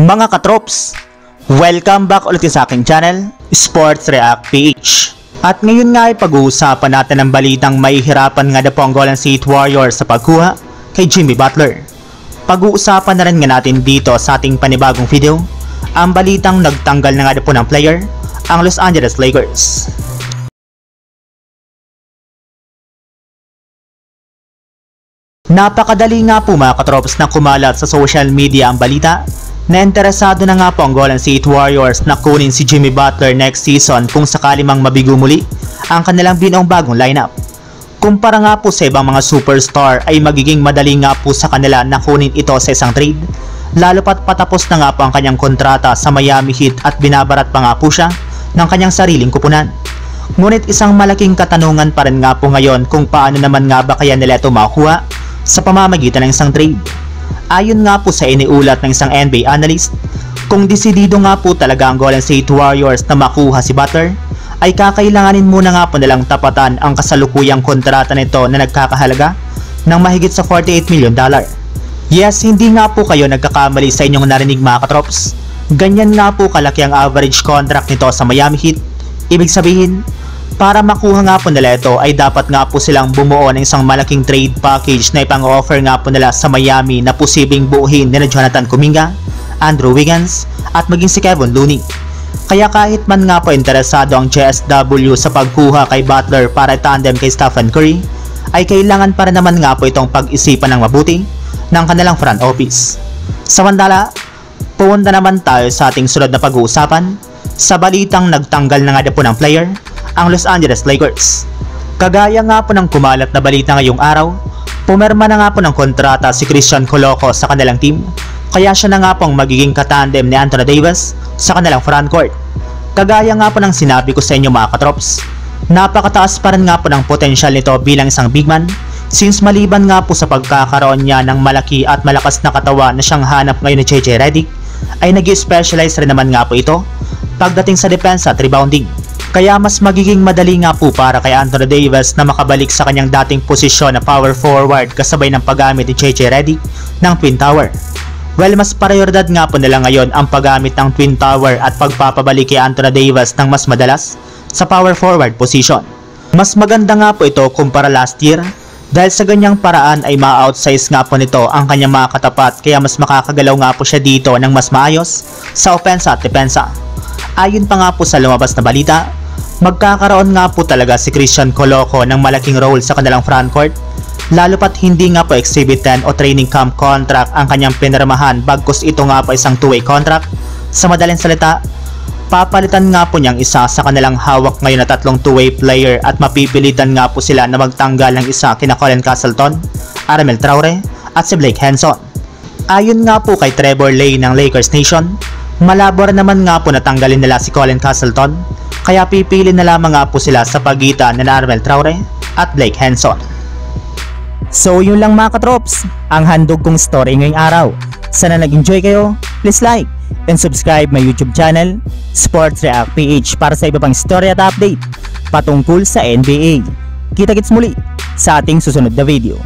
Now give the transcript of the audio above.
Mga katrops, welcome back ulit sa aking channel, Sports React PH. At ngayon nga ay pag-uusapan natin ang balitang mahihirapan nga na po ang Golden State Warriors sa pagkuha kay Jimmy Butler. Pag-uusapan na rin nga natin dito sa ating panibagong video, ang balitang nagtanggal na nga po ng player, ang Los Angeles Lakers. Napakadali nga po mga katrops na kumalat sa social media ang balita na interesado na nga po ang Golden State Warriors na kunin si Jimmy Butler next season kung sakali mang mabigo muli ang kanilang binuong bagong lineup. Kumpara nga po sa ibang mga superstar ay magiging madali nga po sa kanila na kunin ito sa isang trade, lalo pat patapos na nga po ang kanyang kontrata sa Miami Heat at binabarat pa nga po siya ng kanyang sariling kupunan. Ngunit isang malaking katanungan pa rin nga po ngayon kung paano naman nga ba kaya nila ito makuha sa pamamagitan ng isang trade. Ayon nga po sa iniulat ng isang NBA analyst, kung desidido nga po talaga ang Golden State Warriors na makuha si Butler, ay kakailanganin muna nga po nilang tapatan ang kasalukuyang kontrata nito na nagkakahalaga ng mahigit sa $48 million. Yes, hindi nga po kayo nagkakamali sa inyong narinig mga katrops. Ganyan nga po kalaki ang average contract nito sa Miami Heat. Ibig sabihin, para makuha nga po nila ito ay dapat nga po silang bumuo ng isang malaking trade package na ipang-offer nga po nila sa Miami na posibleng buuhin ni Jonathan Kuminga, Andrew Wiggins at maging si Kevin Looney. Kaya kahit man nga po interesado ang JSW sa pagkuha kay Butler para tandem kay Stephen Curry, ay kailangan para naman nga po itong pag-isipan ng mabuti ng kanilang front office. Samantala, pumunta naman tayo sa ating sunod na pag-uusapan sa balitang nagtanggal na nga po ng player, ang Los Angeles Lakers. Kagaya nga po ng kumalat na balita ngayong araw, pumirma na nga po ng kontrata si Christian Coloco sa kanilang team, kaya siya na nga pong magiging katandem ni Anthony Davis sa kanilang frontcourt. Kagaya nga po ng sinabi ko sa inyo mga katrops, napakataas pa rin nga po ng potensyal nito bilang isang big man, since maliban nga po sa pagkakaroon niya ng malaki at malakas na katawan na siyang hanap ngayon ni JJ Redick, ay nag-specialize rin naman nga po ito pagdating sa depensa at rebounding. Kaya mas magiging madali nga po para kay Anthony Davis na makabalik sa kanyang dating posisyon na power forward kasabay ng paggamit ni JJ Redick ng Twin Tower. Well, mas prioridad nga po nila ngayon ang paggamit ng Twin Tower at pagpapabalik kay Anthony Davis ng mas madalas sa power forward position. Mas maganda nga po ito kumpara last year dahil sa ganyang paraan ay ma-outsize nga po nito ang kanyang mga katapat, kaya mas makakagalaw nga po siya dito ng mas maayos sa opensa at depensa. Ayon pa nga po sa lumabas na balita, magkakaroon nga po talaga si Christian Coloco ng malaking role sa kanilang frontcourt, lalo pat hindi nga po exhibit 10 o training camp contract ang kanyang pinirmahan bagkus ito nga po isang two-way contract. Sa madaling salita, papalitan nga po niyang isa sa kanilang hawak ngayon na tatlong two-way player at mapipilitan nga po sila na magtanggal ng isa kina Colin Castleton, Aramel Traore at si Blake Henson. Ayon nga po kay Trevor Lay ng Lakers Nation, malabo naman nga po natanggalin nila si Colin Castleton, kaya pipili na lamang nga po sila sa pagitan ng Aramel Traore at Blake Henson. So yun lang mga katrops, ang handog kong story ngayong araw. Sana nag-enjoy kayo, please like and subscribe my YouTube channel, Sports React PH, para sa iba pang story at update patungkol sa NBA. Kita-kits muli sa ating susunod na video.